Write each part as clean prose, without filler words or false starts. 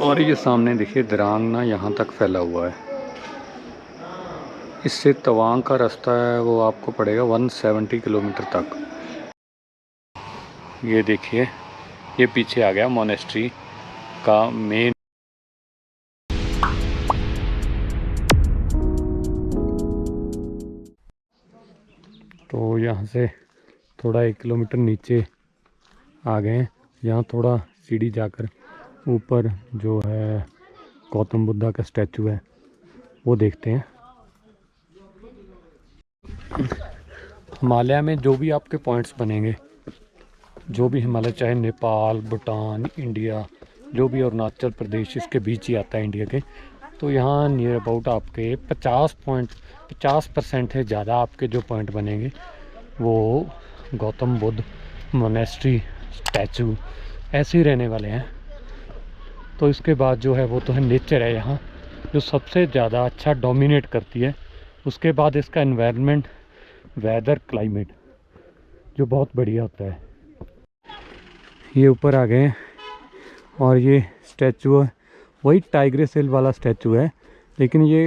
और ये सामने देखिए दिरांग ना यहाँ तक फैला हुआ है। इससे तवांग का रास्ता है वो आपको पड़ेगा 170 किलोमीटर तक। ये देखिए ये पीछे आ गया मोनेस्ट्री का मेन। तो यहाँ से थोड़ा 1 किलोमीटर नीचे आ गए हैं। यहाँ थोड़ा सीढ़ी जाकर ऊपर जो है गौतम बुद्धा का स्टैचू है वो देखते हैं। हिमालय में जो भी आपके पॉइंट्स बनेंगे, जो भी हिमालय, चाहे नेपाल, भूटान, इंडिया, जो भी अरुणाचल प्रदेश इसके बीच ही आता है इंडिया के, तो यहाँ नियर अबाउट आपके 50% है ज़्यादा आपके जो पॉइंट बनेंगे वो गौतम बुद्ध, मोनेस्ट्री, स्टैचू ऐसे ही रहने वाले हैं। तो इसके बाद जो है वो तो है नेचर है यहाँ जो सबसे ज़्यादा अच्छा डोमिनेट करती है। उसके बाद इसका एनवायरनमेंट, वेदर, क्लाइमेट जो बहुत बढ़िया होता है। ये ऊपर आ गए और ये स्टैचू है वही टाइग्रेस हिल वाला स्टैचू है, लेकिन ये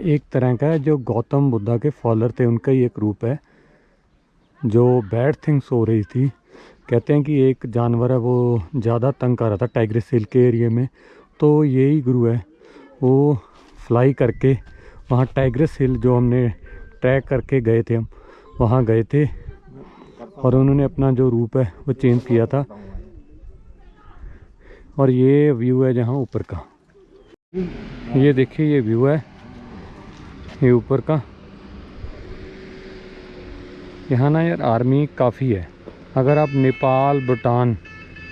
एक तरह का है जो गौतम बुद्धा के फॉलोअर थे उनका ही एक रूप है। जो बैड थिंग्स हो रही थी, कहते हैं कि एक जानवर है वो ज़्यादा तंग कर रहा था टाइग्रेस हिल के एरिया में, तो यही गुरु है वो फ्लाई करके वहाँ टाइग्रेस हिल जो हमने ट्रैक करके गए थे, हम वहाँ गए थे और उन्होंने अपना जो रूप है वो चेंज किया था। और ये व्यू है जहाँ ऊपर का, ये देखिए ये व्यू है ये ऊपर का। यहाँ ना यार आर्मी काफ़ी है। अगर आप नेपाल, भूटान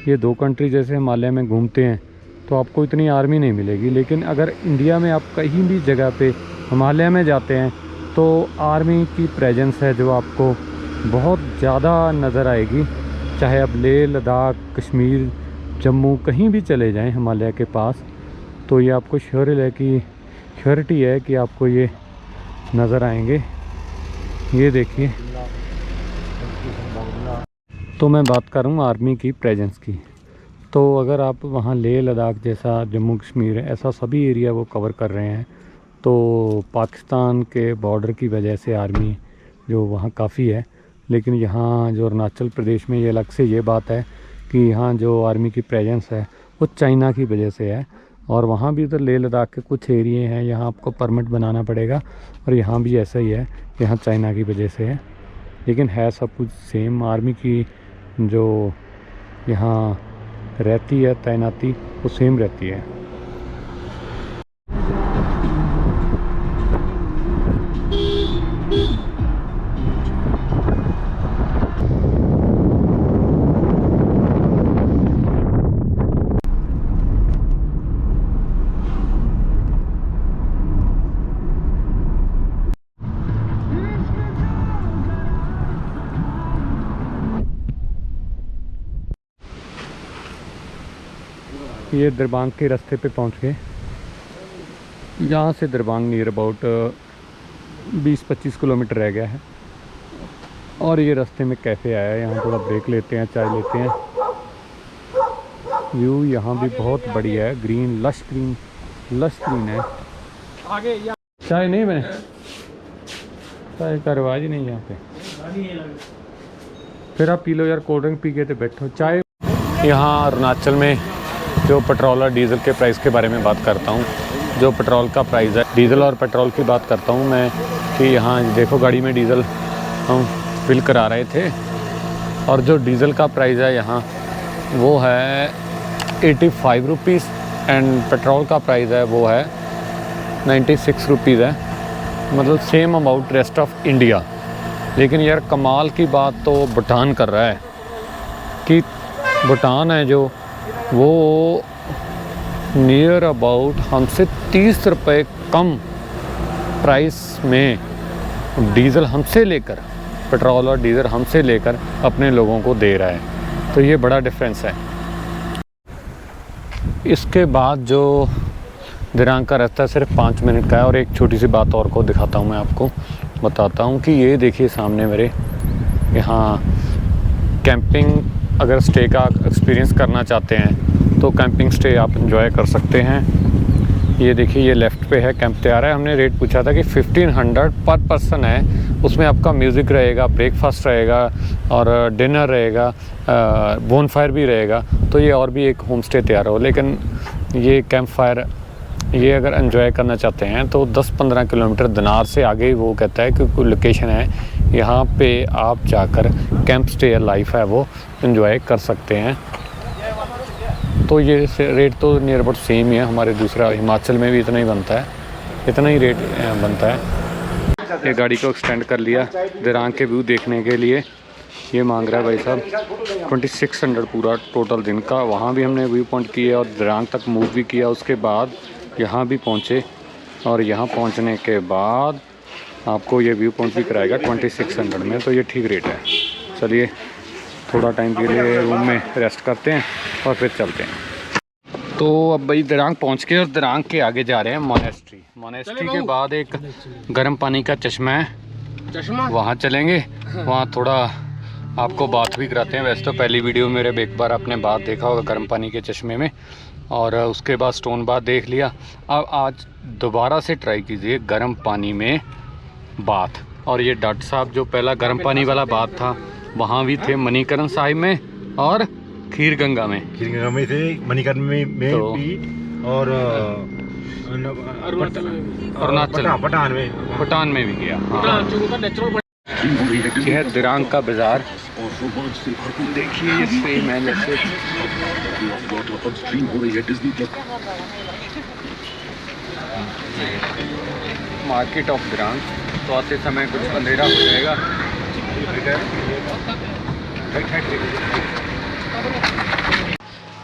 ये 2 कंट्री जैसे हिमालय में घूमते हैं तो आपको इतनी आर्मी नहीं मिलेगी, लेकिन अगर इंडिया में आप कहीं भी जगह पे हिमालय में जाते हैं तो आर्मी की प्रेजेंस है जो आपको बहुत ज़्यादा नज़र आएगी। चाहे आप लेह, लद्दाख, कश्मीर, जम्मू कहीं भी चले जाएं हिमालय के पास, तो ये आपको श्योरिटी है कि आपको ये नज़र आएंगे। ये देखिए, तो मैं बात कर रहा हूँ आर्मी की प्रेजेंस की। तो अगर आप वहाँ लेह लद्दाख जैसा, जम्मू कश्मीर ऐसा सभी एरिया वो कवर कर रहे हैं, तो पाकिस्तान के बॉर्डर की वजह से आर्मी जो वहाँ काफ़ी है। लेकिन यहाँ जो अरुणाचल प्रदेश में ये अलग से ये बात है कि यहाँ जो आर्मी की प्रेजेंस है वो चाइना की वजह से है। और वहाँ भी उधर लेह लद्दाख के कुछ एरिए हैं यहाँ आपको परमिट बनाना पड़ेगा, और यहाँ भी ऐसा ही है, यहाँ चाइना की वजह से है। लेकिन है सब कुछ सेम। आर्मी की जो यहाँ रहती है तैनाती वो सेम रहती है। ये दरबांग के रास्ते पे पहुंच गए। यहाँ से दरबांग नियर अबाउट 20-25 किलोमीटर रह गया है। और ये रास्ते में कैफ़े आया है, यहाँ थोड़ा ब्रेक लेते हैं, चाय लेते हैं। व्यू यहाँ भी बहुत बढ़िया है, ग्रीन, लश ग्रीन है। आगे चाय नहीं बने, चाय का रिवाज ही नहीं यहाँ पे। फिर आप पी लो यार, कोल्ड ड्रिंक पी के तो बैठो। चाय यहाँ अरुणाचल में जो पेट्रोल और डीज़ल के प्राइस के बारे में बात करता हूँ। जो पेट्रोल का प्राइस है, डीज़ल और पेट्रोल की बात करता हूँ मैं, कि यहाँ देखो गाड़ी में डीज़ल हम फिल करा रहे थे, और जो डीज़ल का प्राइस है यहाँ वो है 85 रुपीज़ एंड पेट्रोल का प्राइस है वो है 96 रुपीज़ है। मतलब same amount rest of India. लेकिन यार कमाल की बात तो भूटान कर रहा है कि भूटान है जो वो नियर अबाउट हमसे 30 रुपये कम प्राइस में डीज़ल हमसे लेकर, पेट्रोल और डीज़ल हमसे लेकर अपने लोगों को दे रहा है। तो ये बड़ा डिफरेंस है। इसके बाद जो दिरांग का रास्ता सिर्फ 5 मिनट का है। और एक छोटी सी बात और को दिखाता हूँ, मैं आपको बताता हूँ कि ये देखिए सामने मेरे, यहाँ कैंपिंग अगर स्टे का एक्सपीरियंस करना चाहते हैं तो तो कैंपिंग स्टे आप इंजॉय कर सकते हैं। ये देखिए ये लेफ़्ट पे है कैंप तैयार है। हमने रेट पूछा था कि 1500 पर पर्सन है। उसमें आपका म्यूज़िक रहेगा, ब्रेकफास्ट रहेगा और डिनर रहेगा, बोन फायर भी रहेगा। तो ये और भी एक होम स्टे तैयार हो। लेकिन ये कैंप फायर ये अगर एंजॉय करना चाहते हैं तो 10-15 किलोमीटर दिनार से आगे वो कहता है कि कोई लोकेशन है, यहाँ पे आप जाकर कैंप स्टे लाइफ है वो एंजॉय कर सकते हैं। तो ये रेट तो नियर अबाउट सेम ही है। हमारे दूसरा हिमाचल में भी इतना ही बनता है, इतना ही रेट बनता है। ये गाड़ी को एक्सटेंड कर लिया दिरांग के व्यू देखने के लिए। ये मांग रहा है भाई साहब 2600 पूरा टोटल दिन का। वहाँ भी हमने व्यू पॉइंट किया और दिरांग तक मूव भी किया। उसके बाद यहाँ भी पहुँचे और यहाँ पहुँचने के बाद आपको ये व्यू पॉइंट भी कराएगा 2600 में। तो ये ठीक रेट है। चलिए थोड़ा टाइम के लिए रूम में रेस्ट करते हैं और फिर चलते हैं। तो अब भाई दिरांग पहुंच के और दिरांग के आगे जा रहे हैं मोनेस्ट्री। मोनेस्ट्री के बाद एक गर्म पानी का चश्मा है, वहाँ चलेंगे। वहाँ थोड़ा आपको बात भी कराते हैं। वैसे तो पहली वीडियो मेरे एक बार आपने बात देखा होगा गर्म पानी के चश्मे में, और उसके बाद स्टोन बाथ देख लिया। अब आज दोबारा से ट्राई कीजिए गर्म पानी में बाथ। और ये डॉक्टर साहब जो पहला गर्म पानी वाला बाथ था वहाँ भी थे मणिकरण साहिब में और खीर गंगा में थे, मणिकरण में तो, भी और पटान में भी गया। हाँ। यह है दिरांग का बाज़ार। देखिए ये सेम है जैसे मार्केट ऑफ दिरांग। तो आते समय कुछ अंधेरा हो जाएगा।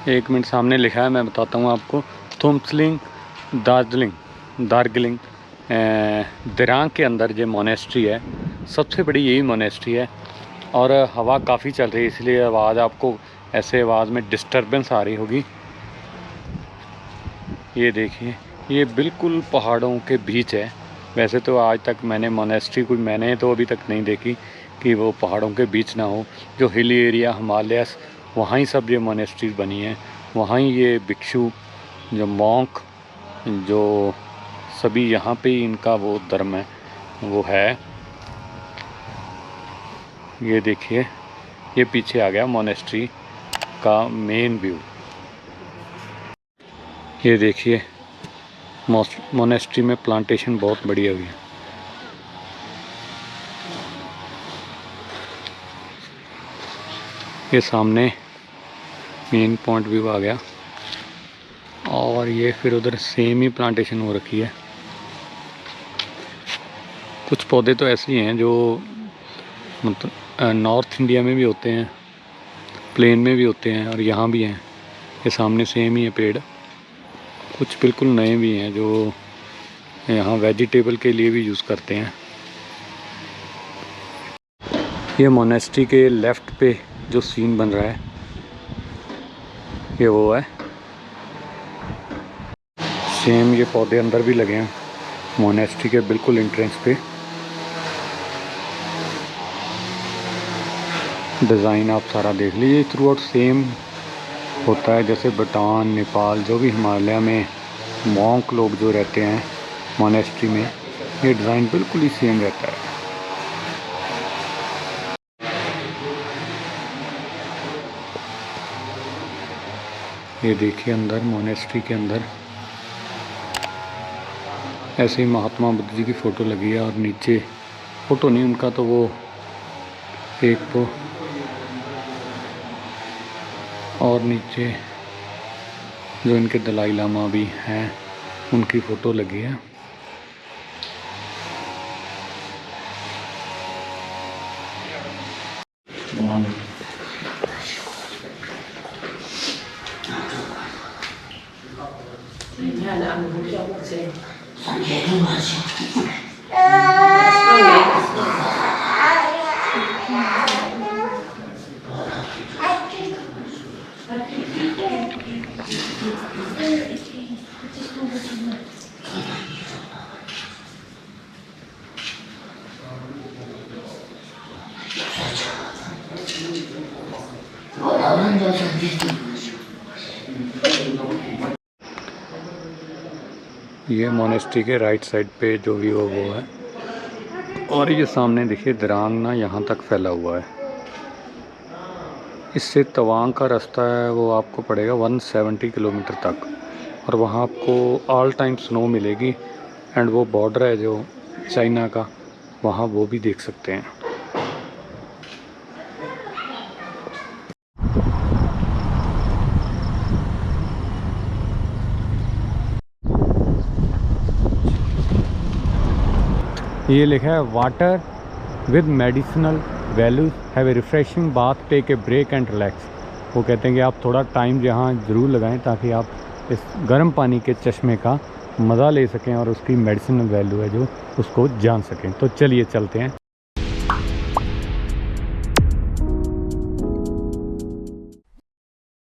एक मिनट सामने लिखा है, मैं बताता हूँ आपको। थुमसलिंग दार्जिलिंग दिरांग के अंदर जो मोनेस्ट्री है सबसे बड़ी यही मोनेस्ट्री है। और हवा काफ़ी चल रही है इसलिए आवाज़ आपको ऐसे आवाज़ में डिस्टरबेंस आ रही होगी। ये देखिए ये बिल्कुल पहाड़ों के बीच है। वैसे तो आज तक मैंने तो अभी तक नहीं देखी कि वो पहाड़ों के बीच ना हो। जो हिली एरिया हिमालयस वहाँ ही सब ये मोनेस्ट्रीज बनी हैं। वहाँ ही ये भिक्षु जो मॉन्क जो सभी यहाँ पे ही इनका वो धर्म है वो है। ये देखिए ये पीछे आ गया मोनेस्ट्री का मेन व्यू। ये देखिए मोनेस्ट्री में प्लांटेशन बहुत बढ़िया हुई है। ये सामने मेन पॉइंट व्यू आ गया और ये फिर उधर सेम ही प्लांटेशन हो रखी है। कुछ पौधे तो ऐसे ही हैं जो मतलब नॉर्थ इंडिया में भी होते हैं, प्लेन में भी होते हैं और यहाँ भी हैं। ये सामने सेम ही है पेड़। कुछ बिल्कुल नए भी हैं जो यहाँ वेजिटेबल के लिए भी यूज़ करते हैं। ये मोनेस्ट्री के लेफ़्ट पे जो सीन बन रहा है ये वो है। सेम ये पौधे अंदर भी लगे हैं मोनेस्ट्री के बिल्कुल एंट्रेंस पे। डिज़ाइन आप सारा देख लीजिए। थ्रू आउट सेम होता है जैसे भूटान, नेपाल, जो भी हिमालय में मॉन्क लोग जो रहते हैं मोनेस्ट्री में, ये डिज़ाइन बिल्कुल ही सेम रहता है। ये देखिए अंदर मोनेस्ट्री के अंदर ऐसे ही महात्मा बुद्ध जी की फ़ोटो लगी है और नीचे फ़ोटो नहीं उनका तो वो एक वो और नीचे जो इनके दलाई लामा भी हैं उनकी फ़ोटो लगी है। ये मोनेस्ट्री के राइट साइड पे जो भी वो है, और ये सामने देखिए दिरांग ना यहाँ तक फैला हुआ है। इससे तवांग का रास्ता है वो आपको पड़ेगा 170 किलोमीटर तक, और वहाँ आपको ऑल टाइम स्नो मिलेगी। एंड वो बॉर्डर है जो चाइना का, वहाँ वो भी देख सकते हैं। ये लिखा है water with medicinal values, have a refreshing bath, take a break and relax. वो कहते हैं कि आप थोड़ा टाइम यहाँ ज़रूर लगाएं ताकि आप इस गर्म पानी के चश्मे का मज़ा ले सकें और उसकी मेडिसिनल वैल्यू है जो उसको जान सकें। तो चलिए चलते हैं।